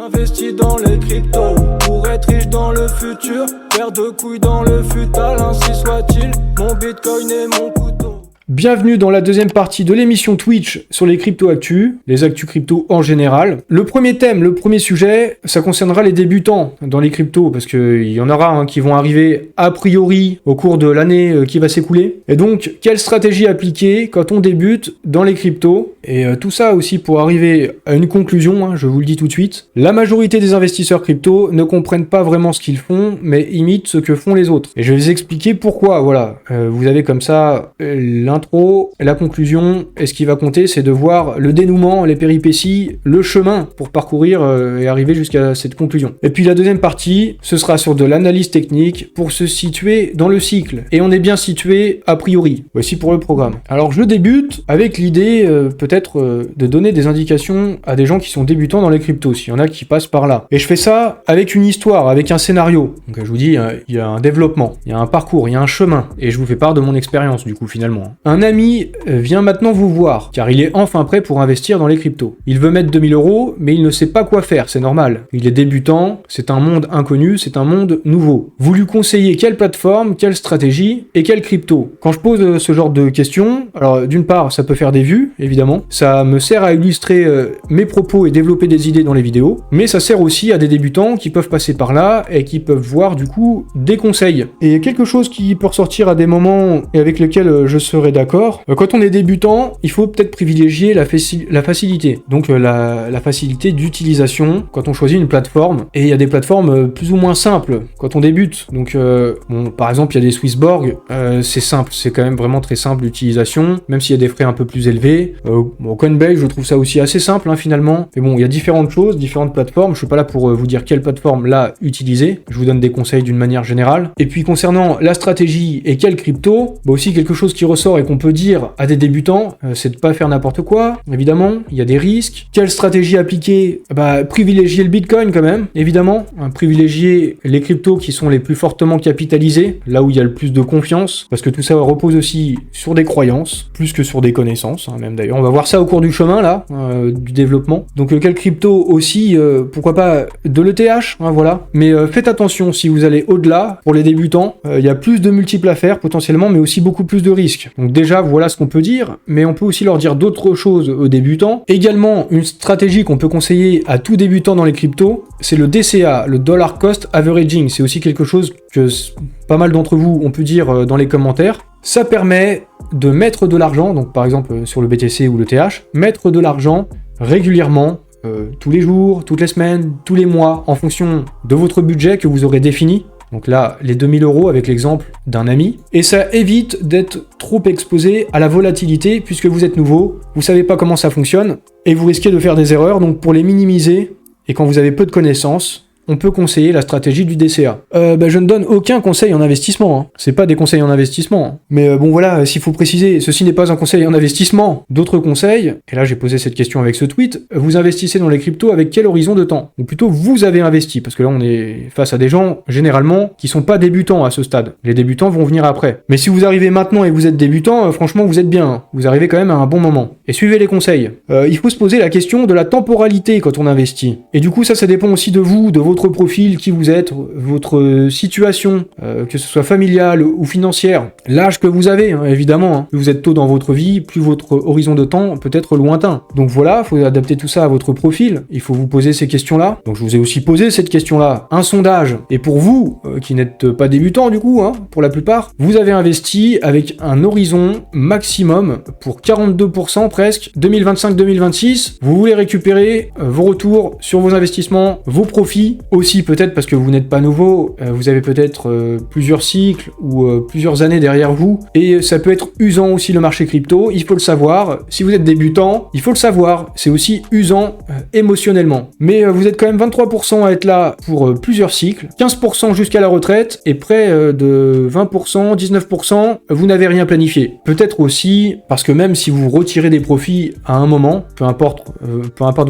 J'investis dans les cryptos pour être riche dans le futur. Paire de couilles dans le futal, ainsi soit-il. Mon bitcoin est mon couteau. Bienvenue dans la deuxième partie de l'émission Twitch sur les crypto-actus, les actus crypto en général. Le premier thème, le premier sujet, ça concernera les débutants dans les cryptos, parce qu'il y en aura qui vont arriver a priori au cours de l'année qui va s'écouler. Et donc, quelle stratégie appliquer quand on débute dans les cryptos? Et tout ça aussi pour arriver à une conclusion, je vous le dis tout de suite. La majorité des investisseurs crypto ne comprennent pas vraiment ce qu'ils font, mais imitent ce que font les autres. Et je vais vous expliquer pourquoi, voilà. Vous avez comme ça l'intro, la conclusion, et ce qui va compter, c'est de voir le dénouement, les péripéties, le chemin pour parcourir et arriver jusqu'à cette conclusion. Et puis la deuxième partie, ce sera sur de l'analyse technique pour se situer dans le cycle. Et on est bien situé a priori. Voici pour le programme. Alors je débute avec l'idée peut-être de donner des indications à des gens qui sont débutants dans les cryptos, s'il y en a qui passent par là. Et je fais ça avec une histoire, avec un scénario. Donc je vous dis, il y a un développement, il y a un parcours, il y a un chemin. Et je vous fais part de mon expérience du coup finalement. Un ami vient maintenant vous voir, car il est enfin prêt pour investir dans les cryptos. Il veut mettre 2000 €, mais il ne sait pas quoi faire, c'est normal. Il est débutant, c'est un monde inconnu, c'est un monde nouveau. Vous lui conseillez quelle plateforme, quelle stratégie et quelle crypto? Quand je pose ce genre de questions, alors d'une part, ça peut faire des vues, évidemment. Ça me sert à illustrer mes propos et développer des idées dans les vidéos, mais ça sert aussi à des débutants qui peuvent passer par là et qui peuvent voir du coup des conseils. Et quelque chose qui peut ressortir à des moments et avec lesquels je serai d'accord, quand on est débutant, il faut peut-être privilégier la facilité. Donc la facilité d'utilisation quand on choisit une plateforme. Et il y a des plateformes plus ou moins simples quand on débute. Donc par exemple, il y a des Swissborg, c'est simple, c'est quand même vraiment très simple d'utilisation, même s'il y a des frais un peu plus élevés. Coinbase, je trouve ça aussi assez simple finalement. Mais bon, il y a différentes choses, différentes plateformes. Je suis pas là pour vous dire quelle plateforme là utiliser. Je vous donne des conseils d'une manière générale. Et puis concernant la stratégie et quelle crypto, aussi quelque chose qui ressort et qu'on peut dire à des débutants, c'est de pas faire n'importe quoi. Évidemment, il y a des risques. Quelle stratégie appliquer? Privilégier le Bitcoin quand même, évidemment. Privilégier les cryptos qui sont les plus fortement capitalisés, là où il y a le plus de confiance, parce que tout ça repose aussi sur des croyances, plus que sur des connaissances, même d'ailleurs. On va voir ça au cours du chemin là, du développement. Donc quelle crypto aussi, pourquoi pas de l'ETH, voilà. Mais faites attention si vous allez au-delà, pour les débutants, il y a plus de multiples à faire potentiellement, mais aussi beaucoup plus de risques. Donc déjà, voilà ce qu'on peut dire, mais on peut aussi leur dire d'autres choses aux débutants. Également, une stratégie qu'on peut conseiller à tout débutant dans les cryptos, c'est le DCA, le Dollar Cost Averaging. C'est aussi quelque chose que pas mal d'entre vous ont pu dire dans les commentaires. Ça permet de mettre de l'argent, donc par exemple sur le BTC ou le TH, mettre de l'argent régulièrement, tous les jours, toutes les semaines, tous les mois, en fonction de votre budget que vous aurez défini. Donc là, les 2000 € avec l'exemple d'un ami. Et ça évite d'être trop exposé à la volatilité, puisque vous êtes nouveau, vous savez pas comment ça fonctionne, et vous risquez de faire des erreurs. Donc pour les minimiser, et quand vous avez peu de connaissances, on peut conseiller la stratégie du DCA. Je ne donne aucun conseil en investissement. C'est pas des conseils en investissement. Mais voilà, s'il faut préciser, ceci n'est pas un conseil en investissement. D'autres conseils, et là j'ai posé cette question avec ce tweet, vous investissez dans les cryptos avec quel horizon de temps? Ou plutôt, vous avez investi, parce que là on est face à des gens, généralement, qui sont pas débutants à ce stade. Les débutants vont venir après. Mais si vous arrivez maintenant et vous êtes débutant, franchement vous êtes bien. Vous arrivez quand même à un bon moment. Et suivez les conseils. Il faut se poser la question de la temporalité quand on investit. Et du coup ça dépend aussi de vous, de votre profil, qui vous êtes, votre situation, que ce soit familiale ou financière, l'âge que vous avez, évidemment. Plus vous êtes tôt dans votre vie, plus votre horizon de temps peut être lointain. Donc voilà, il faut adapter tout ça à votre profil, il faut vous poser ces questions-là. Donc je vous ai aussi posé cette question-là, un sondage. Et pour vous, qui n'êtes pas débutant du coup, pour la plupart, vous avez investi avec un horizon maximum pour 42% presque, 2025-2026. Vous voulez récupérer vos retours sur vos investissements, vos profits, aussi peut-être parce que vous n'êtes pas nouveau, vous avez peut-être plusieurs cycles ou plusieurs années derrière vous, et ça peut être usant aussi le marché crypto, il faut le savoir. Si vous êtes débutant, il faut le savoir, c'est aussi usant émotionnellement. Mais vous êtes quand même 23% à être là pour plusieurs cycles, 15% jusqu'à la retraite, et près de 20%, 19%, vous n'avez rien planifié. Peut-être aussi parce que même si vous retirez des profits à un moment, peu importe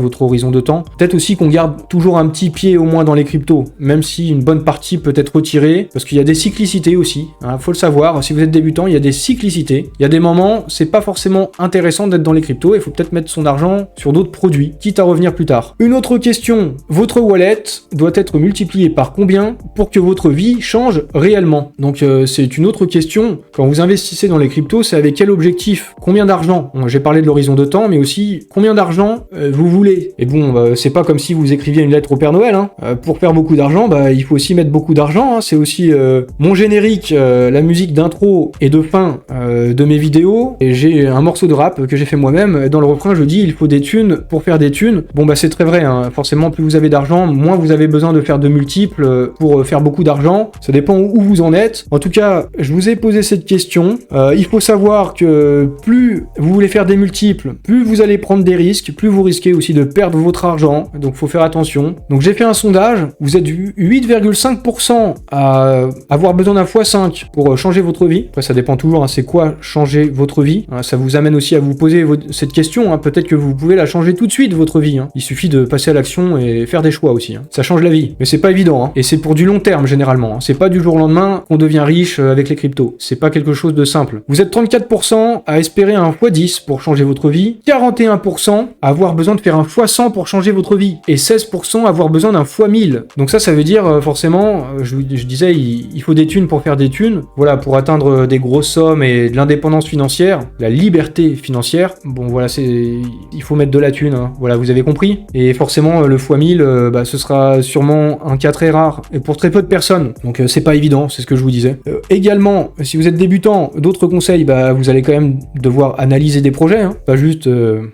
votre horizon de temps, peut-être aussi qu'on garde toujours un petit pied au moins hein, dans les cryptos, même si une bonne partie peut être retirée, parce qu'il y a des cyclicités aussi, hein, faut le savoir, si vous êtes débutant, il y a des cyclicités, il y a des moments, c'est pas forcément intéressant d'être dans les cryptos, il faut peut-être mettre son argent sur d'autres produits, quitte à revenir plus tard. Une autre question, votre wallet doit être multiplié par combien pour que votre vie change réellement? Donc c'est une autre question, quand vous investissez dans les cryptos, c'est avec quel objectif? Combien d'argent? Bon, j'ai parlé de l'horizon de temps, mais aussi combien d'argent vous voulez? Et bon, c'est pas comme si vous écriviez une lettre au Père Noël, hein. Pour faire beaucoup d'argent, il faut aussi mettre beaucoup d'argent, hein. C'est aussi mon générique, la musique d'intro et de fin de mes vidéos, et j'ai un morceau de rap que j'ai fait moi-même. Dans le refrain, je dis il faut des thunes pour faire des thunes. Bon c'est très vrai, hein. Forcément, plus vous avez d'argent, moins vous avez besoin de faire de multiples pour faire beaucoup d'argent. Ça dépend où vous en êtes. En tout cas, je vous ai posé cette question. Il faut savoir que plus vous voulez faire des multiples, plus vous allez prendre des risques, plus vous risquez aussi de perdre votre argent. Donc faut faire attention. Donc j'ai fait un sondage. Vous êtes 8,5% à avoir besoin d'un x5 pour changer votre vie. Après, ça dépend toujours, hein, c'est quoi changer votre vie. Ça vous amène aussi à vous poser cette question. Hein. Peut-être que vous pouvez la changer tout de suite, votre vie. Hein. Il suffit de passer à l'action et faire des choix aussi. Hein. Ça change la vie. Mais c'est pas évident. Hein. Et c'est pour du long terme, généralement. Hein. C'est pas du jour au lendemain qu'on devient riche avec les cryptos. C'est pas quelque chose de simple. Vous êtes 34% à espérer un x10 pour changer votre vie, 41% à avoir besoin de faire un x100 pour changer votre vie, et 16% à avoir besoin d'un x1000. Donc ça veut dire forcément, je disais, il faut des thunes pour faire des thunes. Voilà, pour atteindre des grosses sommes et de l'indépendance financière, la liberté financière. Bon voilà, il faut mettre de la thune. Hein. Voilà, vous avez compris. Et forcément, le x1000, ce sera sûrement un cas très rare et pour très peu de personnes. Donc c'est pas évident, c'est ce que je vous disais. Également, si vous êtes débutant, d'autres conseils, vous allez quand même devoir analyser des projets, hein. Pas juste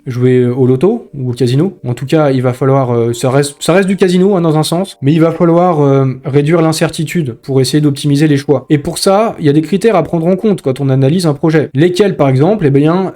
jouer au loto ou au casino. En tout cas, il va falloir, ça reste du casino, hein, dans un sens, mais il va falloir réduire l'incertitude pour essayer d'optimiser les choix. Et pour ça, il y a des critères à prendre en compte quand on analyse un projet. Lesquels, par exemple,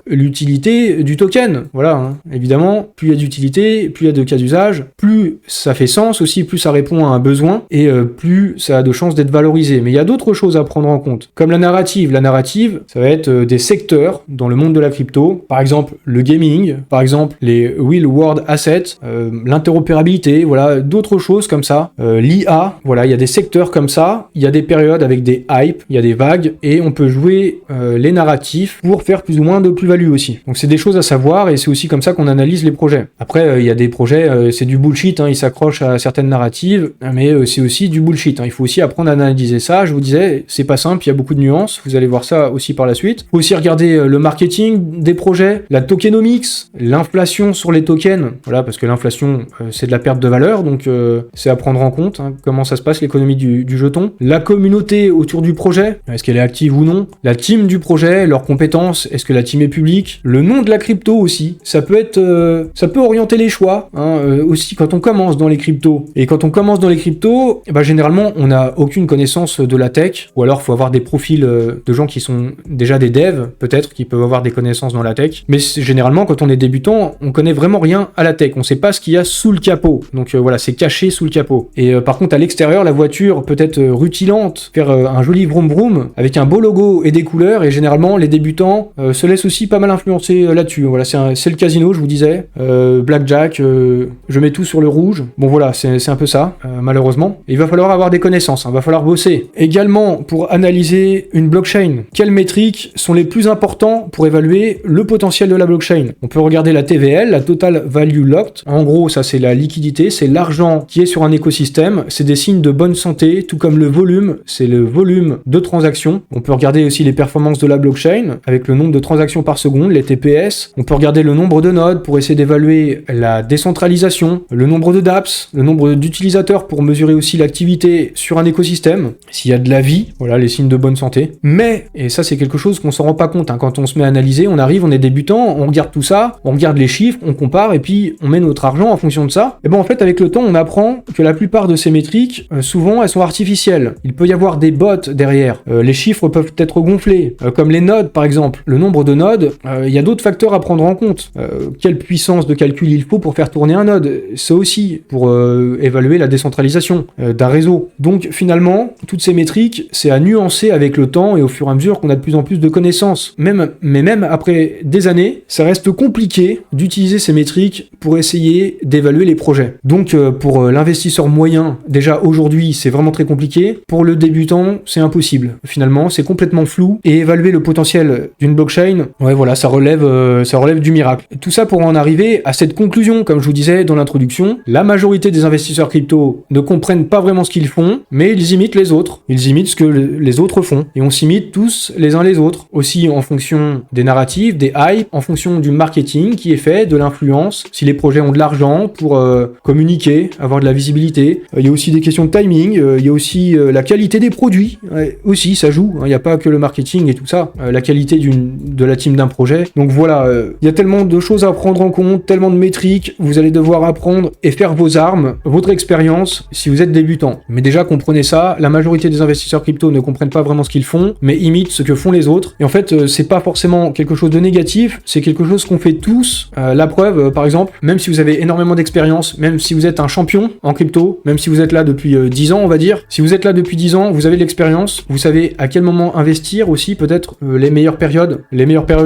l'utilité du token. Voilà, hein. Évidemment, plus il y a d'utilité, plus il y a de cas d'usage, plus ça fait sens aussi, plus ça répond à un besoin, et plus ça a de chances d'être valorisé. Mais il y a d'autres choses à prendre en compte, comme la narrative. La narrative, ça va être des secteurs dans le monde de la crypto, par exemple le gaming, par exemple les real world assets, l'interopérabilité, voilà, d'autres choses comme ça, l'IA, voilà, il y a des secteurs comme ça, il y a des périodes avec des hypes, il y a des vagues, et on peut jouer les narratifs pour faire plus ou moins de plus-value aussi. Donc c'est des choses à savoir, et c'est aussi comme ça qu'on analyse les projets. Après, il y a des projets, c'est du bullshit, hein, ils s'accrochent à certaines narratives, mais c'est aussi du bullshit, hein. Il faut aussi apprendre à analyser ça. Je vous disais, c'est pas simple, il y a beaucoup de nuances, vous allez voir ça aussi par la suite. Il faut aussi regarder le marketing des projets, la tokenomics, l'inflation sur les tokens, voilà, parce que l'inflation, c'est de la perte de valeur, donc c'est à prendre en compte, hein, comment ça se passe, l'économie du jeton. La communauté autour du projet, est-ce qu'elle est active ou non? La team du projet, leurs compétences, est-ce que la team est publique? Le nom de la crypto aussi, ça peut orienter les choix, hein, aussi quand on commence dans les cryptos. Et quand on commence dans les cryptos, généralement, on n'a aucune connaissance de la tech, ou alors il faut avoir des profils de gens qui sont déjà des devs, peut-être, qui peuvent avoir des connaissances dans la tech. Mais généralement, quand on est débutant, on connaît vraiment rien à la tech. On sait pas ce qu'il y a sous le capot. Donc voilà, c'est caché sous le capot. Et par contre, à l'extérieur, la voiture peut être rutilante, faire un joli vroom vroom avec un beau logo et des couleurs. Et généralement, les débutants se laissent aussi pas mal influencer là-dessus. Voilà, c'est le casino, je vous disais. Blackjack, je mets tout sur le rouge. Bon voilà, c'est un peu ça, malheureusement. Et il va falloir avoir des connaissances, hein, va falloir bosser. Également, pour analyser une blockchain, quelles métriques sont les plus importants pour évaluer le potentiel de la blockchain? On peut regarder la TVL, la Total Value Locked. En gros, ça c'est la liquidité, c'est l'argent qui est sur un écosystème. C'est des signes de bonne santé, tout comme le volume, c'est le volume de transactions. On peut regarder aussi les performances de la blockchain avec le nombre de transactions par seconde, les TPS. On peut regarder le nombre de nodes pour essayer d'évaluer la décentralisation, le nombre de dApps, le nombre d'utilisateurs pour mesurer aussi l'activité sur un écosystème, s'il y a de la vie, voilà les signes de bonne santé. Mais, et ça c'est quelque chose qu'on s'en rend pas compte, hein, quand on se met à analyser, on arrive, on est débutant, on regarde tout ça, on regarde les chiffres, on compare et puis on met notre argent en fonction de ça. Et en fait avec le temps on apprend que la plupart de ces métriques, souvent elles sont artificielles. Il peut y avoir des bots derrière, les chiffres peuvent être gonflés, comme les nodes par exemple. Le nombre de nodes, il y a d'autres facteurs à prendre en compte. Quelle puissance de calcul il faut pour faire tourner un node, ça aussi, pour évaluer la décentralisation d'un réseau. Donc finalement, toutes ces métriques, c'est à nuancer avec le temps et au fur et à mesure qu'on a de plus en plus de connaissances. Mais même après des années, ça reste compliqué d'utiliser ces métriques pour essayer d'évaluer les projets. Donc pour l'investisseur moyen, déjà aujourd'hui, c'est vraiment très compliqué. Pour le débutant, c'est impossible. Finalement, c'est complètement flou. Et évaluer le potentiel d'une blockchain, ouais, voilà, ça relève du miracle. Tout ça pour en arriver à cette conclusion, comme je vous disais dans l'introduction. La majorité des investisseurs crypto ne comprennent pas vraiment ce qu'ils font, mais ils imitent les autres. Ils imitent ce que les autres font. Et on s'imite tous les uns les autres. Aussi en fonction des narratifs, des hypes, en fonction du marketing qui est fait, de l'influence, si les projets ont de l'argent pour communiquer, avoir de la visibilité. Il y a aussi des questions de timing, il y a aussi la qualité des produits. Aussi, ça joue. Il n'y a pas que le marketing et tout ça. La qualité de la team d'un projet. Donc voilà, il y a tellement de choses à prendre en compte, tellement de métriques. Vous allez devoir apprendre et faire vos armes, votre expérience, si vous êtes débutant. Mais déjà, comprenez ça. La majorité des investisseurs crypto ne comprennent pas vraiment ce qu'ils font, mais imitent ce que font les autres. Et en fait, c'est pas forcément quelque chose de négatif, c'est quelque chose qu'on fait tous. La preuve, par exemple, même si vous avez énormément d'expérience, même si vous êtes un champion en crypto, même si vous êtes là depuis 10 ans, on va dire, si vous êtes là depuis 10 ans, vous avez de l'expérience, vous savez à quel moment investir aussi, peut-être les meilleures périodes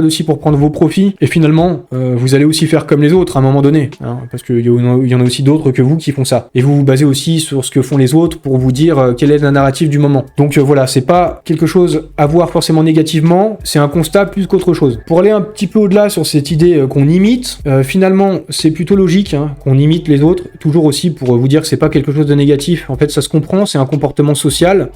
aussi pour prendre vos profits, et finalement, vous allez aussi faire comme les autres à un moment donné, hein, parce qu'il y en a aussi d'autres que vous qui font ça. Et vous vous basez aussi sur ce que font les autres pour vous dire quelle est la narrative du moment. Donc voilà, c'est pas quelque chose à voir forcément négativement, c'est un constat plus qu'autre chose. Pour aller un petit peu au-delà sur cette idée qu'on imite, finalement, c'est plutôt logique hein, qu'on imite les autres, toujours aussi pour vous dire que c'est pas quelque chose de négatif. En fait, ça se comprend, c'est un comportement social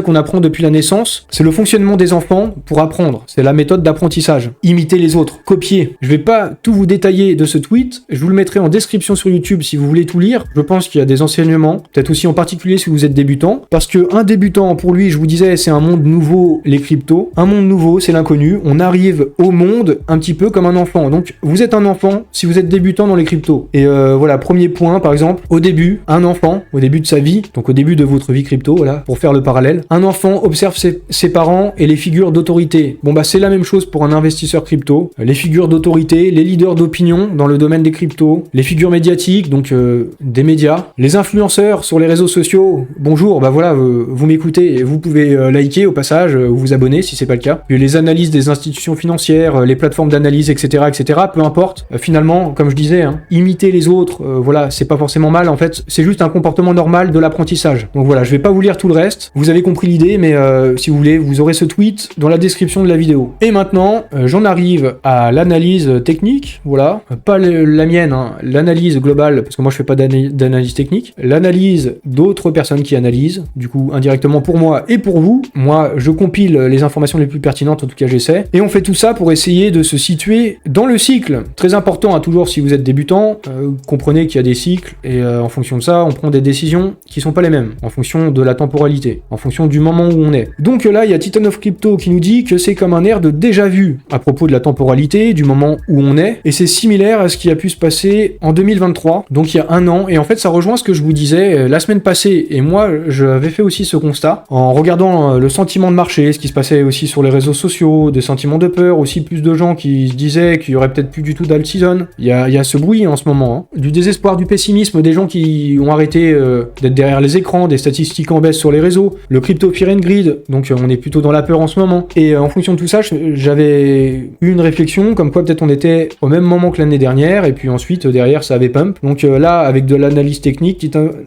qu'on apprend depuis la naissance. C'est le fonctionnement des enfants pour apprendre. C'est la méthode d'apprentissage. Imiter les autres, copier. Je vais pas tout vous détailler de ce tweet, je vous le mettrai en description sur YouTube si vous voulez tout lire. Je pense qu'il y a des enseignements, peut-être aussi en particulier si vous êtes débutant, parce que un débutant, pour lui, je vous disais, c'est un monde nouveau, les cryptos. Un monde nouveau, c'est l'inconnu. On arrive au monde un petit peu comme un enfant. Donc, vous êtes un enfant si vous êtes débutant dans les cryptos. Et voilà, premier point, par exemple, au début, un enfant, au début de sa vie, donc au début de votre vie crypto, voilà, pour faire le parallèle, un enfant observe ses parents et les figures d'autorité. Bon bah c'est la même chose pour un investisseur crypto. Les figures d'autorité, les leaders d'opinion dans le domaine des cryptos, les figures médiatiques, donc des médias, les influenceurs sur les réseaux sociaux. Bonjour, bah voilà, vous m'écoutez, vous pouvez liker au passage, ou vous abonner si c'est pas le cas. Puis les analyses des institutions financières, les plateformes d'analyse, etc., peu importe. Finalement, comme je disais, hein, imiter les autres, voilà, c'est pas forcément mal. En fait, c'est juste un comportement normal de l'apprentissage. Donc voilà, je vais pas vous lire tout le reste. Vous avez compris l'idée, mais si vous voulez, vous aurez ce tweet dans la description de la vidéo. Et maintenant, j'en arrive à l'analyse technique, voilà, pas la mienne, hein, l'analyse globale, parce que moi je fais pas d'analyse technique, l'analyse d'autres personnes qui analysent, du coup indirectement pour moi et pour vous. Moi, je compile les informations les plus pertinentes, en tout cas j'essaie, et on fait tout ça pour essayer de se situer dans le cycle. Très important, hein, toujours si vous êtes débutant, comprenez qu'il y a des cycles, et en fonction de ça, on prend des décisions qui sont pas les mêmes, en fonction de la temporalité, en fonction du moment où on est. Donc là, il y a Titan of Crypto qui nous dit que c'est comme un air de déjà-vu à propos de la temporalité, du moment où on est, et c'est similaire à ce qui a pu se passer en 2023, donc il y a un an, et en fait ça rejoint ce que je vous disais la semaine passée, et moi j'avais fait aussi ce constat, en regardant le sentiment de marché, ce qui se passait aussi sur les réseaux sociaux, des sentiments de peur, aussi plus de gens qui se disaient qu'il y aurait peut-être plus du tout d'alt-season, il y a ce bruit en ce moment, hein. Du désespoir, du pessimisme, des gens qui ont arrêté d'être derrière les écrans, des statistiques en baisse sur les réseaux, le crypto fear and greed, donc on est plutôt dans la peur en ce moment. Et en fonction de tout ça, j'avais eu une réflexion comme quoi peut-être on était au même moment que l'année dernière, et puis ensuite derrière ça avait pump. Donc là, avec de l'analyse technique,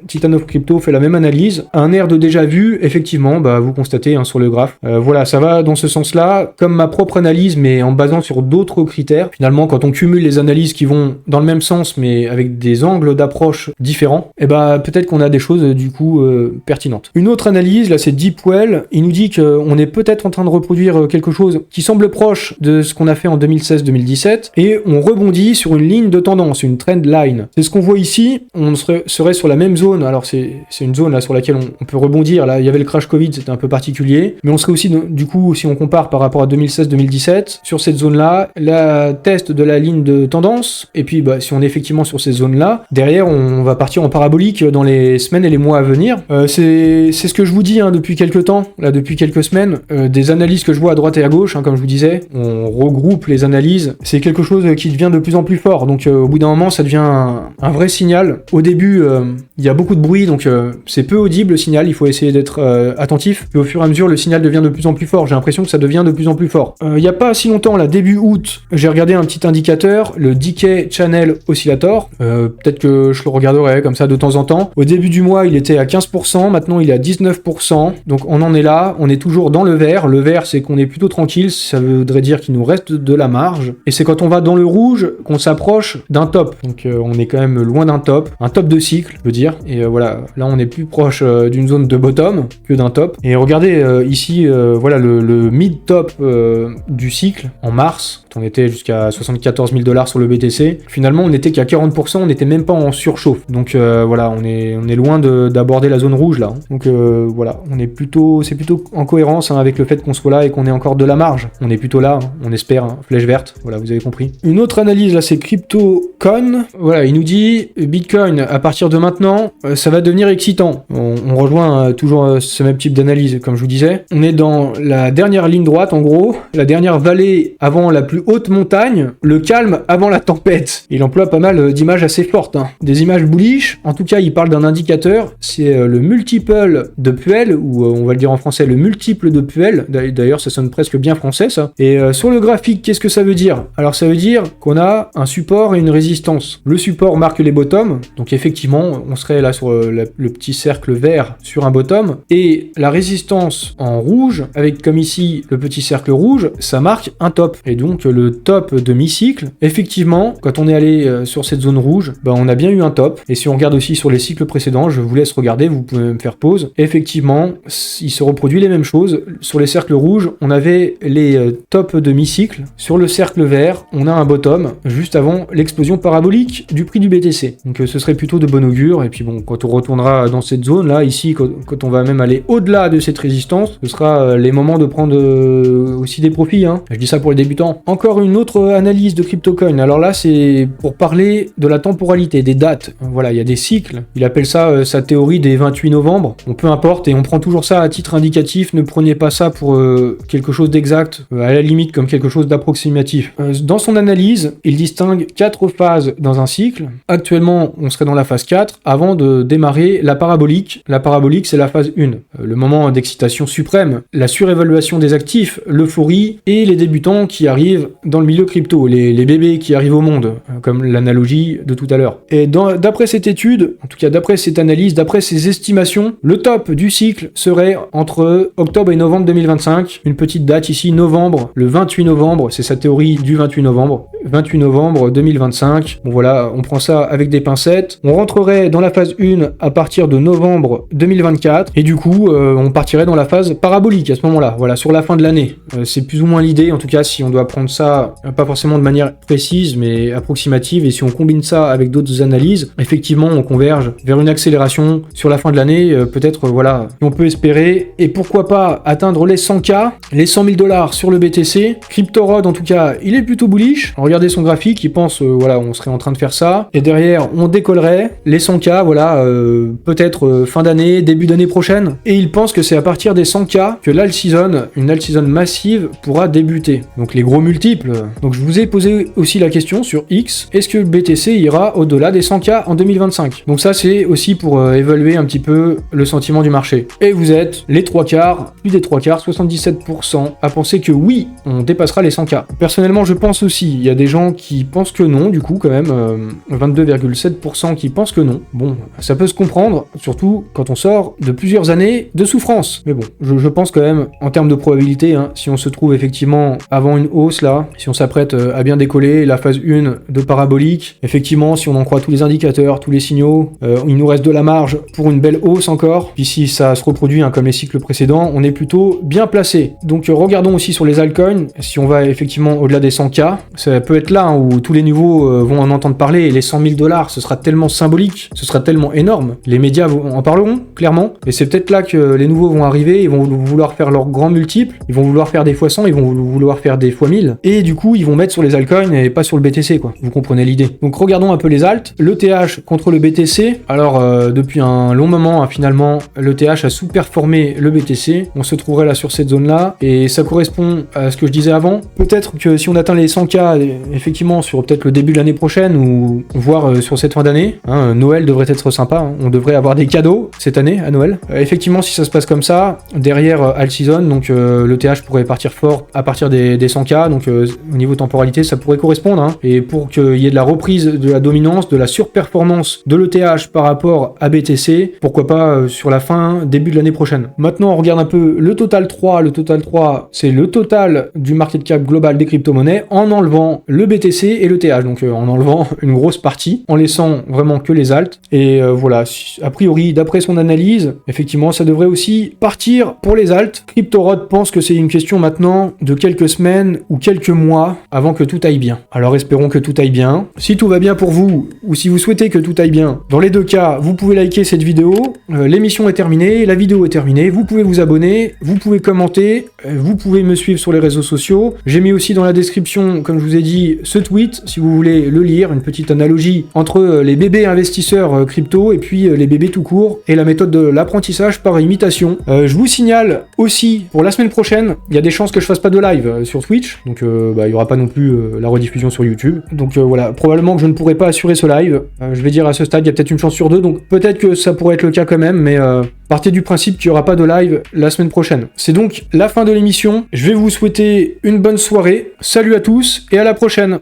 Titan of Crypto fait la même analyse. Un air de déjà vu, effectivement, bah vous constatez hein, sur le graphe. Voilà, ça va dans ce sens-là, comme ma propre analyse, mais en basant sur d'autres critères. Finalement, quand on cumule les analyses qui vont dans le même sens, mais avec des angles d'approche différents, et bah peut-être qu'on a des choses du coup pertinentes. Une autre analyse, là c'est Deepwell, il nous dit qu'on est peut-être en train de reproduire quelque chose qui semble proche de ce qu'on a fait en 2016-2017, et on rebondit sur une ligne de tendance, une trend line. C'est ce qu'on voit ici, on serait sur la même zone, alors c'est une zone là sur laquelle on peut rebondir, là il y avait le crash Covid, c'était un peu particulier, mais on serait aussi du coup, si on compare par rapport à 2016-2017, sur cette zone-là, la test de la ligne de tendance, et puis bah, si on est effectivement sur ces zones-là, derrière on va partir en parabolique dans les semaines et les mois à venir. C'est ce que je vous dis hein, depuis quelques temps, là depuis quelques semaines, des analyses que je vois à droite et à gauche, hein, comme je vous disais, on regroupe les analyses, c'est quelque chose qui devient de plus en plus fort, donc au bout d'un moment ça devient un vrai signal. Au début il y a beaucoup de bruit, donc c'est peu audible le signal, il faut essayer d'être attentif, et au fur et à mesure le signal devient de plus en plus fort, j'ai l'impression que ça devient de plus en plus fort. Il n'y a pas si longtemps, là début août, j'ai regardé un petit indicateur, le Decay Channel Oscillator, peut-être que je le regarde regarderai comme ça de temps en temps. Au début du mois, il était à 15%, maintenant il est à 19%. Donc on en est là, on est toujours dans le vert. Le vert, c'est qu'on est plutôt tranquille, ça voudrait dire qu'il nous reste de la marge. Et c'est quand on va dans le rouge qu'on s'approche d'un top. Donc on est quand même loin d'un top, un top de cycle, je veux dire. Et voilà, là on est plus proche d'une zone de bottom que d'un top. Et regardez ici, voilà le mid-top du cycle en mars. On était jusqu'à 74 000 $ sur le BTC. Finalement, on n'était qu'à 40%, on n'était même pas en surchauffe. Donc voilà, on est loin d'aborder la zone rouge là. Donc voilà, c'est plutôt en cohérence avec le fait qu'on soit là et qu'on ait encore de la marge. On est plutôt là, on espère, flèche verte. Voilà, vous avez compris. Une autre analyse là, c'est CryptoCoin. Voilà, il nous dit Bitcoin à partir de maintenant, ça va devenir excitant. On rejoint toujours ce même type d'analyse, comme je vous disais. On est dans la dernière ligne droite, en gros, la dernière vallée avant la plus haute montagne, le calme avant la tempête. Il emploie pas mal d'images assez fortes, hein. Des images bullish. En tout cas, il parle d'un indicateur, c'est le multiple de Puel, ou on va le dire en français, le multiple de Puel. D'ailleurs, ça sonne presque bien français, ça. Et sur le graphique, qu'est-ce que ça veut dire? Alors, ça veut dire qu'on a un support et une résistance. Le support marque les bottoms, donc effectivement, on serait là sur le petit cercle vert sur un bottom, et la résistance en rouge, avec comme ici le petit cercle rouge, ça marque un top. Et donc, le top de mi-cycle, effectivement, quand on est allé sur cette zone rouge, on a bien eu un top. Et si on regarde aussi sur les cycles précédents, je vous laisse regarder, vous pouvez me faire pause. Effectivement, il se reproduit les mêmes choses. Sur les cercles rouges, on avait les tops de mi-cycle. Sur le cercle vert, on a un bottom juste avant l'explosion parabolique du prix du BTC. Donc ce serait plutôt de bon augure. Et puis bon, quand on retournera dans cette zone là, ici, quand on va même aller au-delà de cette résistance, ce sera les moments de prendre aussi des profits, hein. Je dis ça pour les débutants. Encore une autre analyse de CryptoCoin. Alors là, c'est pour parler de la temporalité, des dates. Voilà, il y a des cycles. Il appelle ça sa théorie des 28 novembre. Bon, peu importe, et on prend toujours ça à titre indicatif. Ne prenez pas ça pour quelque chose d'exact, à la limite comme quelque chose d'approximatif. Dans son analyse, il distingue 4 phases dans un cycle. Actuellement, on serait dans la phase 4 avant de démarrer la parabolique. La parabolique, c'est la phase 1. Le moment d'excitation suprême, la surévaluation des actifs, l'euphorie et les débutants qui arrivent dans le milieu crypto, les bébés qui arrivent au monde, comme l'analogie de tout à l'heure. Et d'après cette étude, en tout cas d'après cette analyse, d'après ces estimations, le top du cycle serait entre octobre et novembre 2025. Une petite date ici, novembre, le 28 novembre, c'est sa théorie du 28 novembre. 28 novembre 2025. Bon voilà, on prend ça avec des pincettes. On rentrerait dans la phase 1 à partir de novembre 2024 et du coup, on partirait dans la phase parabolique à ce moment-là. Voilà, sur la fin de l'année. C'est plus ou moins l'idée, en tout cas si on doit prendre ça, pas forcément de manière précise, mais approximative, et si on combine ça avec d'autres analyses, effectivement, on converge vers une accélération sur la fin de l'année, peut-être, voilà, on peut espérer, et pourquoi pas atteindre les 100K, les 100 000 $ sur le BTC. CryptoRod, en tout cas, il est plutôt bullish. Regardez son graphique, il pense, voilà, on serait en train de faire ça, et derrière, on décollerait les 100K, voilà, peut-être fin d'année, début d'année prochaine, et il pense que c'est à partir des 100K que une alt-season massive pourra débuter. Donc les gros multiples. Donc je vous ai posé aussi la question sur X, est-ce que le BTC ira au-delà des 100K en 2025? Donc ça c'est aussi pour évaluer un petit peu le sentiment du marché. Et vous êtes les 3/4, plus des 3/4, 77% à penser que oui, on dépassera les 100K. Personnellement je pense aussi, il y a des gens qui pensent que non, du coup quand même, 22,7% qui pensent que non. Bon, ça peut se comprendre, surtout quand on sort de plusieurs années de souffrance. Mais bon, je pense quand même, en termes de probabilité, hein, si on se trouve effectivement avant une hausse là, si on s'apprête à bien décoller, la phase 1 de parabolique, effectivement, si on en croit tous les indicateurs, tous les signaux, il nous reste de la marge pour une belle hausse encore. Puis si ça se reproduit hein, comme les cycles précédents, on est plutôt bien placé. Donc regardons aussi sur les altcoins, si on va effectivement au-delà des 100K, ça peut être là hein, où tous les nouveaux vont en entendre parler, et les 100 000 $, ce sera tellement symbolique, ce sera tellement énorme, les médias en parleront, clairement, et c'est peut-être là que les nouveaux vont arriver, ils vont vouloir faire leurs grands multiples, ils vont vouloir faire des fois 100, ils vont vouloir faire des fois 1000, et du coup ils vont mettre sur les altcoins et pas sur le BTC quoi, vous comprenez l'idée. Donc regardons un peu les alts, l'ETH contre le BTC, alors depuis un long moment hein, finalement l'ETH a sous-performé le BTC, on se trouverait là sur cette zone là, et ça correspond à ce que je disais avant, peut-être que si on atteint les 100K effectivement sur peut-être le début de l'année prochaine, ou voire sur cette fin d'année, hein, Noël devrait être sympa, hein, on devrait avoir des cadeaux cette année à Noël, effectivement si ça se passe comme ça, derrière alt season, donc l'ETH pourrait partir fort à partir des 100K, donc au niveau temporalité ça pourrait correspondre, hein, et pour qu'il y ait de la reprise de la dominance, de la surperformance performance de l'ETH par rapport à BTC, pourquoi pas sur la fin, début de l'année prochaine. Maintenant, on regarde un peu le total 3. Le total 3, c'est le total du market cap global des crypto-monnaies en enlevant le BTC et l'ETH, donc en enlevant une grosse partie, en laissant vraiment que les alts. Et voilà, a priori, d'après son analyse, effectivement, ça devrait aussi partir pour les alts. CryptoRod pense que c'est une question maintenant de quelques semaines ou quelques mois avant que tout aille bien. Alors espérons que tout aille bien. Si tout va bien pour vous, ou si vous souhaitez que tout aille bien, dans les deux cas, vous pouvez liker cette vidéo. L'émission est terminée, la vidéo est terminée. Vous pouvez vous abonner, vous pouvez commenter, vous pouvez me suivre sur les réseaux sociaux. J'ai mis aussi dans la description, comme je vous ai dit, ce tweet, si vous voulez le lire, une petite analogie entre les bébés investisseurs crypto et puis les bébés tout court et la méthode de l'apprentissage par imitation. Je vous signale aussi, pour la semaine prochaine, il y a des chances que je fasse pas de live sur Twitch, donc il y aura pas non plus la rediffusion sur YouTube. Donc voilà, probablement que je ne pourrai pas assurer ce live. Je vais dire à ce stade, il y a peut-être une chance sur deux, donc peut-être que ça pourrait être le cas quand même, mais partez du principe qu'il n'y aura pas de live la semaine prochaine. C'est donc la fin de l'émission. Je vais vous souhaiter une bonne soirée. Salut à tous et à la prochaine.